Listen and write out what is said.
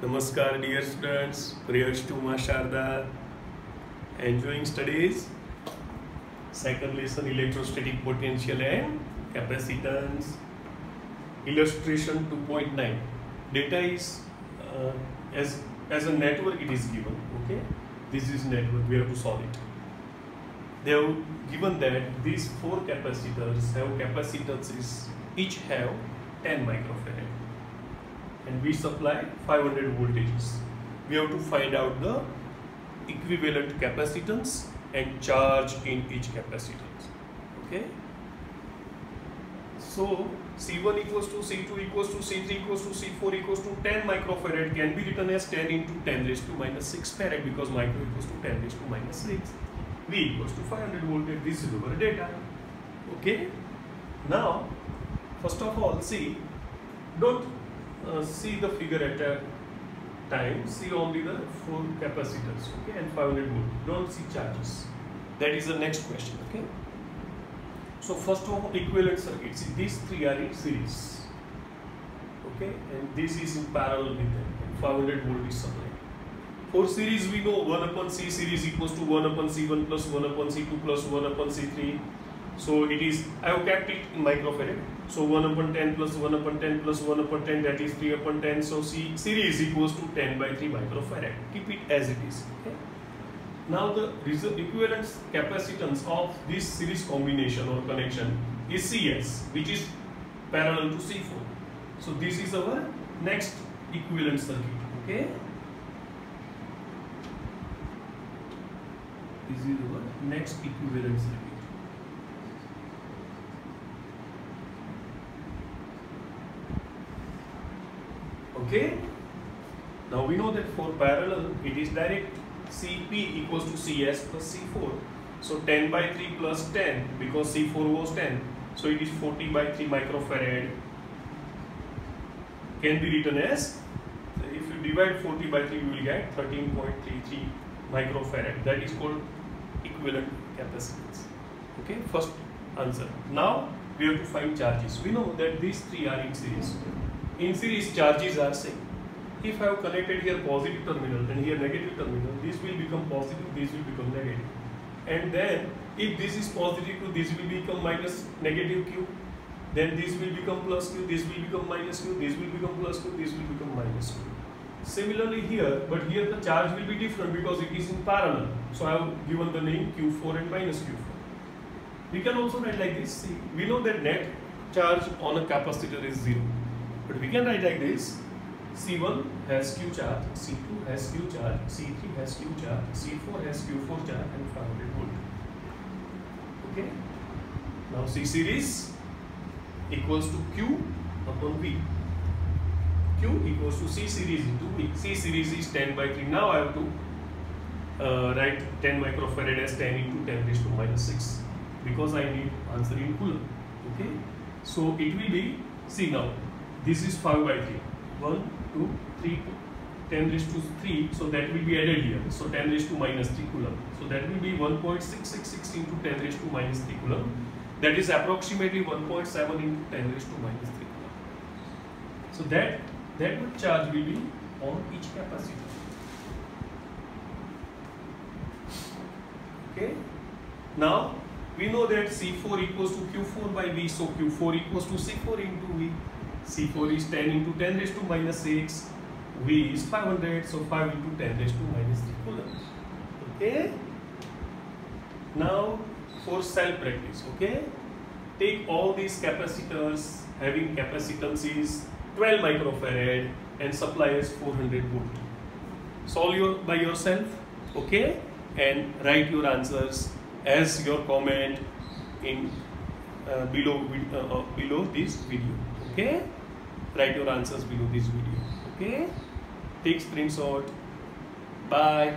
Namaskar dear students, prayers to Ma Sharda. Enjoying studies? Second lesson, electrostatic potential and capacitance. Illustration 2.9. Data is as a network it is given. Okay, this is network, we have to solve it. They have given that these four capacitors have capacitances, each have 10 microfarad. And we supply 500 voltages. We have to find out the equivalent capacitance and charge in each capacitance. Okay. So C1 equals to C2 equals to C3 equals to C4 equals to 10 microfarad can be written as 10 into 10 raised to minus 6 farad because micro equals to 10 raised to minus 6. V equals to 500 voltage. This is our data. Okay. Now, first of all, see, don't see the figure at a time, see only the four capacitors, okay, and 500 volt. Don't see charges. That is the next question, okay. So first of all, equivalent circuit. See, these three are in series, okay, and this is in parallel with them, and 500 volt is supplied. For series, we know 1 upon C series equals to 1 upon C1 plus 1 upon C2 plus 1 upon C3. So it is, I have kept it in microfarad. So 1 upon 10 plus 1 upon 10 plus 1 upon 10, that is 3 upon 10. So C series equals to 10 by 3 microfarad. Keep it as it is. Okay. Now the equivalent capacitance of this series combination or connection is CS, which is parallel to C4. So this is our next equivalent circuit. Okay. This is our next equivalent circuit. Okay. Now we know that for parallel it is direct. Cp equals to Cs plus C4. So 10 by 3 plus 10 because C4 was 10. So it is 40 by 3 microfarad. Can be written as, if you divide 40 by 3 you will get 13.33 microfarad. That is called equivalent capacitance. Okay, first answer. Now we have to find charges. We know that these three are in series. In series, charges are same. If I have connected here positive terminal and here negative terminal, this will become positive, this will become negative. And then if this is positive Q, this will become minus negative Q. Then this will become plus Q, this will become minus Q, this will become plus Q, this will become minus Q. Similarly here, but here the charge will be different because it is in parallel. So I have given the name Q4 and minus Q4. We can also write like this. See, we know that net charge on a capacitor is 0. But we can write like this. C1 has Q charge, C2 has Q charge, C3 has Q charge, C4 has Q4 charge and 500 volt. Okay. Now C series equals to Q upon V. Q equals to C series into V. C series is 10 by 3. Now I have to write 10 microfarad as 10 into 10 raised to minus 6 because I need answer in coulomb. Okay. So it will be, see now, this is 5 by 3. 1, 2, 3, 10 raised to 3. So that will be added here. So 10 raised to minus 3 coulomb. So that will be 1.666 into 10 raised to minus 3 coulomb. That is approximately 1.7 into 10 raised to minus 3 coulomb. So that charge will be on each capacitor. Okay. Now we know that C4 equals to Q4 by V. So Q4 equals to C4 into V. C4 is 10 into 10 raised to minus 6. V is 500. So 5 into 10 raised to minus 3 coulombs. Okay. Now for cell practice. Okay. Take all these capacitors having capacitances 12 microfarad and supply as 400 volt. Solve by yourself. Okay. And write your answers as your comment in below this video. Okay. Write your answers below this video. Okay. Take screenshot. Bye.